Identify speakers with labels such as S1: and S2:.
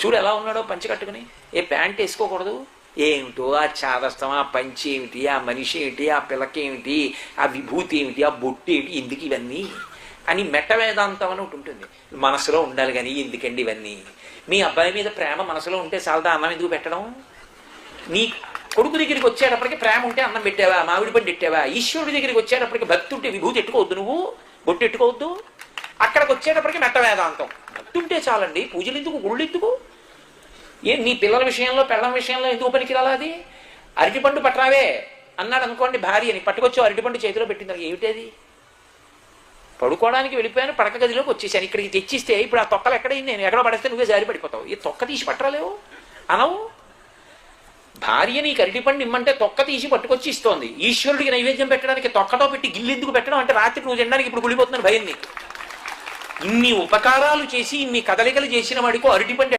S1: చూడు ఎలా ఉన్నాడో పంచి కట్టుకుని, ఏ ప్యాంట్ వేసుకోకూడదు, ఏమిటో ఆ చాదస్తం, ఆ పంచి ఏమిటి, ఆ మనిషి ఏమిటి, ఆ పిల్లకి ఏమిటి, ఆ విభూతి ఏమిటి, ఆ బొట్టు ఏమిటి, ఎందుకు ఇవన్నీ అని మెట్ట వేదాంతం అని ఒకటి ఉంటుంది. మనసులో ఉండాలి కానీ ఎందుకండి ఇవన్నీ? మీ అబ్బాయి మీద ప్రేమ మనసులో ఉంటే చాలదా అన్నం ఎందుకు పెట్టడం? నీ కొడుకు దగ్గరికి వచ్చేటప్పటికి ప్రేమ ఉంటే అన్నం పెట్టావా, మామిడి పండు పెట్టావా? ఈశ్వరుడి దగ్గరికి వచ్చేటప్పటికి భక్తి ఉంటే విభూతి ఎట్టుకోవద్దు, నువ్వు బొట్టు ఎట్టుకోవద్దు. అక్కడికి వచ్చేటప్పటికి మెట్ట వేదాంతం. భక్తి ఉంటే చాలండి, పూజలు ఎందుకు, గుళ్ళు ఎందుకు? ఏం నీ పిల్లల విషయంలో పెళ్ళం విషయంలో ఎందుకు పనికిరాలా? అది అరటిపండు పట్టరావే అన్నాడు అనుకోండి భార్యని, పట్టుకొచ్చి అరటిపండు చేతిలో పెట్టింది, ఏమిటది? పడుకోవడానికి వెళ్ళిపోయాను, పడక గదిలోకి వచ్చేసాను, ఇక్కడికి తెచ్చిస్తే ఇప్పుడు ఆ తొక్కలు ఎక్కడైంది, నేను ఎక్కడో పడేస్తే నువ్వే జారి పడిపోతావు, ఈ తొక్క తీసి పట్టరాలేవు అనవు. భార్య నీకు అరటిపండు ఇమ్మంటే తొక్క తీసి పట్టుకొచ్చి ఇస్తోంది. ఈశ్వరుడికి నైవేద్యం పెట్టడానికి తొక్కతో పెట్టి గిల్లెందుకు పెట్టడం అంటే రాత్రి నువ్వు తినడానికి ఇప్పుడు గుడిపోతున్నాను భయం నీకు. ఇన్ని ఉపకారాలు చేసి ఇన్ని కదలికలు చేసిన వాడికి అరటిపండు